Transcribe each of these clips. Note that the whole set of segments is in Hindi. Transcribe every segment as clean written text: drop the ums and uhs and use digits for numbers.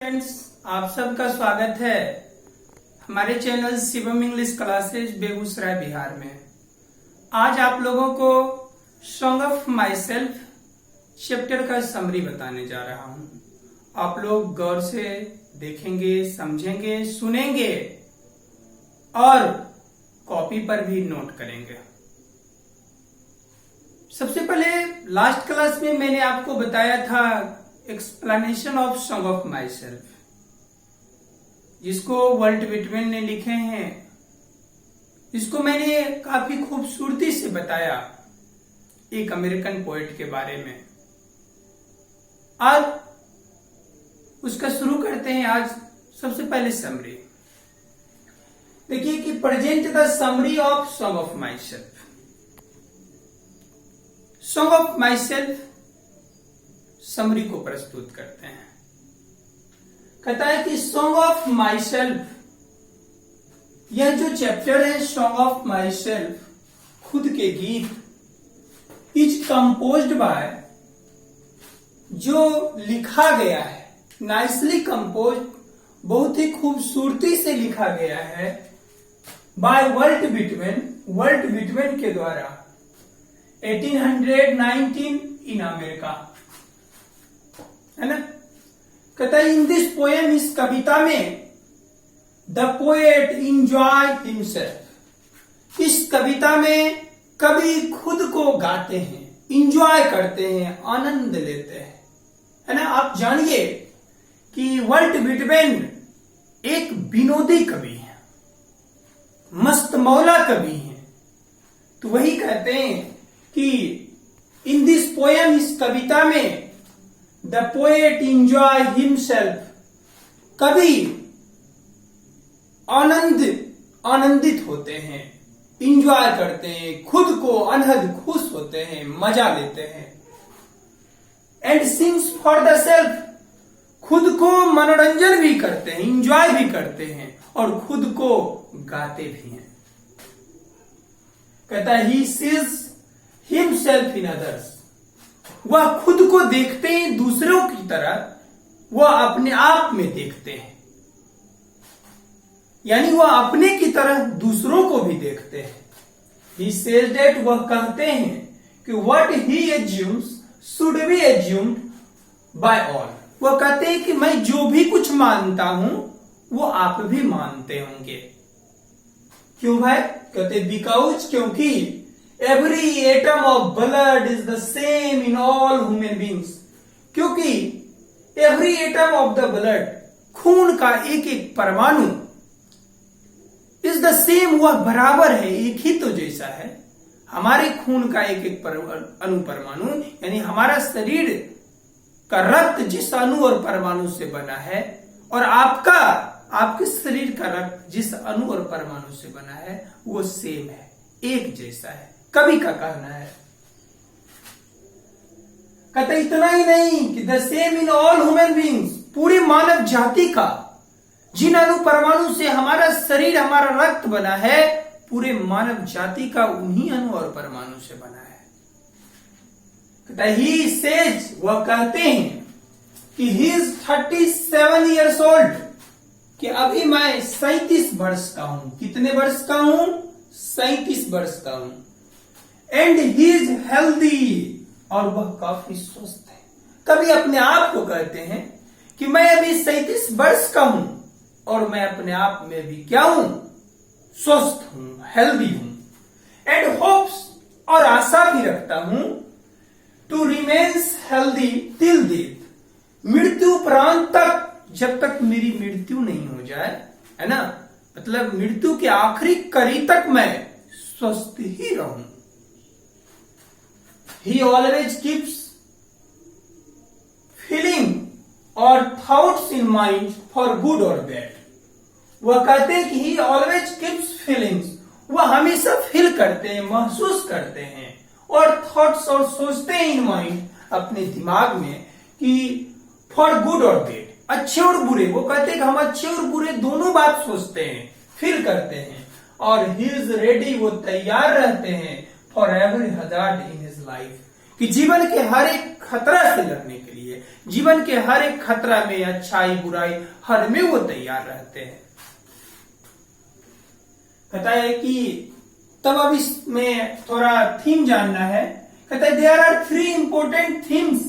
फ्रेंड्स, आप सबका स्वागत है हमारे channel Shivam English classes Begusarai Bihar में। आज आप लोगों को song of my self chapter का समरी बताने जा रहा हूं। आप लोग गौर से देखेंगे, समझेंगे, सुनेंगे और कॉपी पर भी नोट करेंगे। सबसे पहले लास्ट क्लास में मैंने आपको बताया था explanation of song of my self, जिसको वॉल्ट विटमैन ने लिखे हैं, जिसको मैंने काफी खूबसूरती से बताया एक अमेरिकन पोएट के बारे में। आज उसका शुरू करते हैं। आज सबसे पहले समरी देखिए कि present the summary of song of my self. Song of my self summary को प्रस्तुत करते हैं। कहता है कि सॉन्ग ऑफ माई सेल्फ, यह जो चैप्टर है सॉन्ग ऑफ माई सेल्फ, खुद के गीत, इज कंपोज्ड बाय, जो लिखा गया है, नाइसली कंपोज, बहुत ही खूबसूरती से लिखा गया है, bye Walt Whitman, Walt Whitman के द्वारा 1819 इन अमेरिका, है ना। कहता है इन दिस पोएम, इस कविता में द पोएट इंजॉय हिमसेल्फ, इस कविता में कवि खुद को गाते हैं, इंजॉय करते हैं, आनंद लेते हैं, है ना। आप जानिए कि वॉल्ट विटमैन एक विनोदी कवि है, मस्त मौला कवि है। तो वही कहते हैं कि इन दिस पोएम, इस कविता में द पोएट इंजॉय हिमसेल्फ, कवि आनंदित होते हैं, इंजॉय करते हैं, खुद को अनहद खुश होते हैं, मजा लेते हैं। And sings for the self, खुद को मनोरंजन भी करते हैं, इंजॉय भी करते हैं और खुद को गाते भी हैं। कहता है he sees himself in others, वह खुद को देखते हैं दूसरों की तरह, वह अपने आप में देखते हैं, यानी वह अपने की तरह दूसरों को भी देखते हैं। ही सेज दैट, वह कहते हैं कि what he assumes should be assumed by all, वह कहते हैं कि मैं जो भी कुछ मानता हूं वो आप भी मानते होंगे। क्यों भाई? कहते बिकॉज, क्योंकि Every atom of blood is the same in all human beings, क्योंकि every atom of the blood, खून का एक एक परमाणु, is the same, वह बराबर है, एक ही तो जैसा है। हमारे खून का एक एक अणु परमाणु, यानी हमारा शरीर का रक्त जिस अणु और परमाणु से बना है, और आपके शरीर का रक्त जिस अणु और परमाणु से बना है, वो सेम है, एक जैसा है, कवि का कहना है। कहता इतना ही नहीं कि the same in all human beings, पूरी मानव जाति का, जिन अणु परमाणु से हमारा शरीर, हमारा रक्त बना है, पूरे मानव जाति का उन्हीं अणु और परमाणु से बना है। कहता ही सेज, वह कहते हैं कि ही इज 37 ईयर्स ओल्ड, कि अभी मैं 37 वर्ष का हूं। कितने वर्ष का हूं? 37 वर्ष का हूं। एंड ही इज हेल्दी, और वह काफी स्वस्थ है। कभी अपने आप को कहते हैं कि मैं अभी 37 वर्ष का हूं और मैं अपने आप में भी क्या हूं? स्वस्थ हूं, हेल्दी हूं। एंड होप्स, और आशा भी रखता हूं, to remains healthy till death, मृत्यु उपरांत तक, जब तक मेरी मृत्यु नहीं हो जाए, है ना, मतलब मृत्यु के आखिरी कड़ी तक मैं स्वस्थ ही रहूं। He always keeps feeling or thoughts in mind for good or bad. वह कहते हैं कि he always keeps feelings, वह हमेशा फील करते हैं, महसूस करते हैं, और थॉट्स, और सोचते हैं इन माइंड, अपने दिमाग में, कि फॉर गुड और बैड, अच्छे और बुरे। वो कहते हैं कि हम अच्छे और बुरे दोनों बात सोचते हैं, फील करते हैं, और ही इज रेडी, वो तैयार रहते हैं, for every hazard in his life, कि जीवन के हर एक खतरा से लड़ने के लिए, जीवन के हर एक खतरा में अच्छाई बुराई हर में वो तैयार रहते हैं। कहता है कि तब अब इसमें थोड़ा थीम जानना है। कहता है there are 3 important themes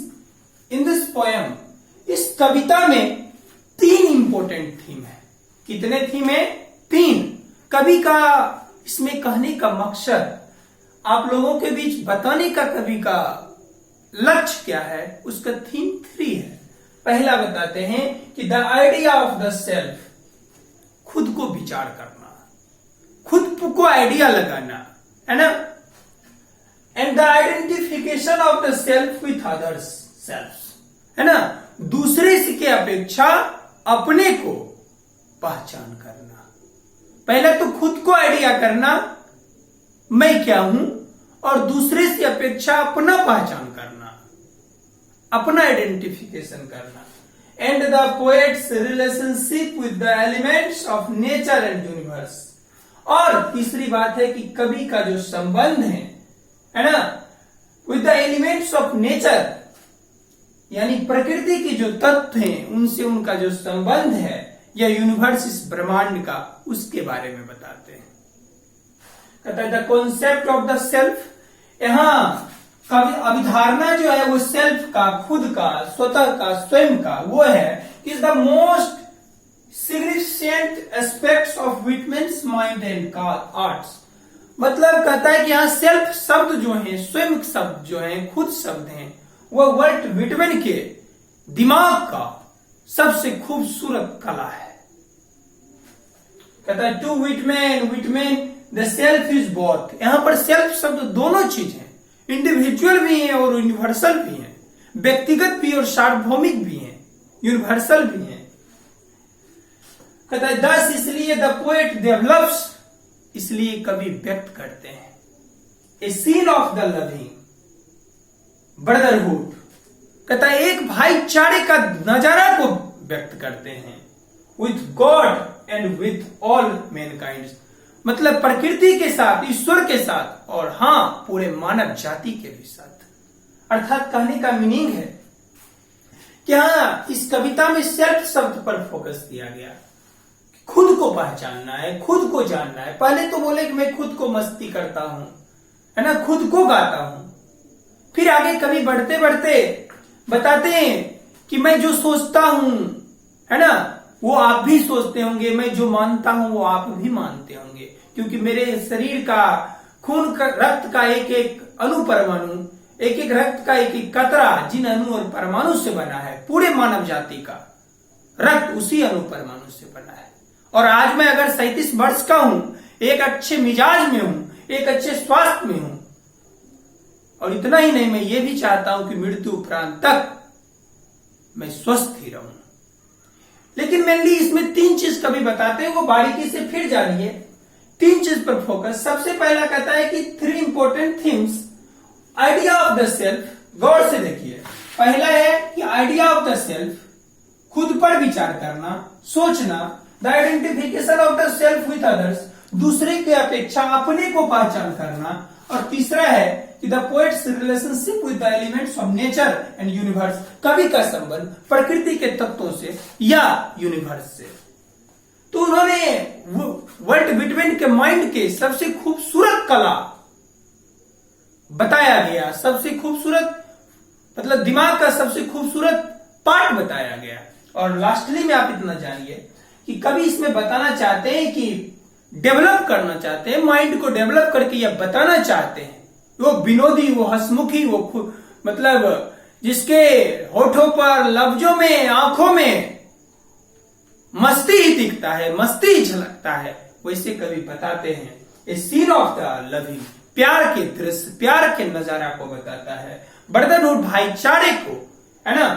in this poem. इस कविता में 3 इंपॉर्टेंट थीम है। कितने थीम है? 3। कवि का इसमें कहने का मकसद, आप लोगों के बीच बताने का कवि का लक्ष्य क्या है, उसका थीम 3 है। पहला बताते हैं कि the idea of the self, खुद को विचार करना, खुद को आइडिया लगाना, है ना। And the identification of the self with others self, है ना। दूसरे से के अपेक्षा अपने को पहचान करना। पहले तो खुद को आइडिया करना, मैं क्या हूं, और दूसरे से अपेक्षा अपना पहचान करना, अपना आइडेंटिफिकेशन करना। And the poets relationship with the elements of nature and universe. और तीसरी बात है कि कवि का जो संबंध है ना, with the elements of nature, यानी प्रकृति के जो तत्व हैं उनसे उनका जो संबंध है, या यूनिवर्स इस ब्रह्मांड का, उसके बारे में बताते हैं। कहता है the concept of the self, यहां अभिधारणा जो है वो सेल्फ का, खुद का, स्वतः का, स्वयं का, वो है is the most significant aspects of Whitman's mind and arts. मतलब कहता है कि यहाँ सेल्फ शब्द जो है, स्वयं शब्द जो है, खुद शब्द हैं, वो वर्ल्ट विटमैन के दिमाग का सबसे खूबसूरत कला है। कहता है to Whitman the self is both. यहां पर सेल्फ शब्द दोनों चीज है, इंडिविजुअल भी है और यूनिवर्सल भी है, व्यक्तिगत भी और सार्वभौमिक भी है, यूनिवर्सल भी है। कहता है दस, इसलिए द पोएट डेवलप्स, इसलिए कवि व्यक्त करते हैं a scene of the loving brotherhood. कहता है एक भाईचारे का नजारा को व्यक्त करते हैं, with God and with all Mankind. मतलब प्रकृति के साथ, ईश्वर के साथ, और हां पूरे मानव जाति के भी साथ। अर्थात कहने का मीनिंग है कि हां इस कविता में सेल्फ शब्द पर फोकस किया गया, खुद को पहचानना है, खुद को जानना है। पहले तो बोले कि मैं खुद को मस्ती करता हूं, है ना, खुद को गाता हूं। फिर आगे कभी बढ़ते बढ़ते बताते हैं कि मैं जो सोचता हूं, है ना, वो आप भी सोचते होंगे, मैं जो मानता हूं वो आप भी मानते होंगे, क्योंकि मेरे शरीर का, खून का, रक्त का एक एक अणु परमाणु, एक एक रक्त का एक एक कतरा जिन अणु और परमाणु से बना है, पूरे मानव जाति का रक्त उसी अणु परमाणु से बना है। और आज मैं अगर 37 वर्ष का हूं, एक अच्छे मिजाज में हूं, एक अच्छे स्वास्थ्य में हूं, और इतना ही नहीं, मैं ये भी चाहता हूं कि मृत्यु उपरांत तक मैं स्वस्थ ही रहूं। लेकिन मेनली इसमें 3 चीज कभी बताते हैं, वो बारीकी से फिर जानिए। 3 चीज पर फोकस। सबसे पहला कहता है कि 3 important things, idea of the self. गौर से देखिए, पहला है कि आइडिया ऑफ द सेल्फ, खुद पर विचार करना, सोचना। The identification of the self with others, दूसरे की अपेक्षा अपने को पहचान करना। और तीसरा है कि the poets relationship with the elements of nature and universe, कवि का संबंध प्रकृति के तत्वों से या यूनिवर्स से। तो उन्होंने वर्ल्ट विटमैन के माइंड के सबसे खूबसूरत कला बताया गया, सबसे खूबसूरत, मतलब दिमाग का सबसे खूबसूरत पार्ट बताया गया। और लास्टली में आप इतना जानिए कि कवि इसमें बताना चाहते हैं कि डेवलप करना चाहते हैं, माइंड को डेवलप करके यह बताना चाहते हैं, वो विनोदी, वो हंसमुखी, वो मतलब जिसके होठों पर, लफ्जों में, आंखों में मस्ती ही दिखता है, मस्ती ही झलकता है, वैसे कवि बताते हैं। A scene of the loving, प्यार के दृश्य, प्यार के नजारा को बताता है। ब्रदरहुड, भाईचारे को, है ना,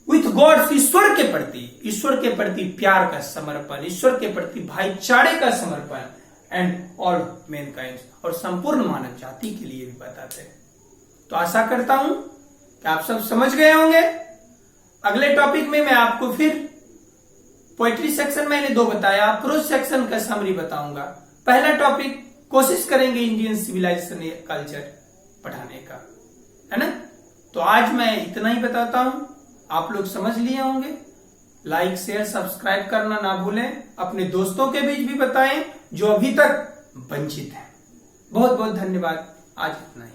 विथ गॉड, ईश्वर के प्रति प्यार का समर्पण, ईश्वर के प्रति भाईचारे का समर्पण, एंड ऑल मैनकाइंड, और संपूर्ण मानव जाति के लिए भी बताते हैं। तो आशा करता हूं कि आप सब समझ गए होंगे। अगले टॉपिक में मैं आपको फिर पोएट्री सेक्शन मैंने 2 बताया, प्रोज सेक्शन का समरी बताऊंगा। पहला टॉपिक कोशिश करेंगे इंडियन सिविलाइजेशन कल्चर पढ़ाने का, है ना। तो आज मैं इतना ही बताता हूं, आप लोग समझ लिए होंगे। लाइक शेयर सब्सक्राइब करना ना भूलें, अपने दोस्तों के बीच भी बताएं जो अभी तक वंचित हैं। बहुत बहुत धन्यवाद, आज इतना ही।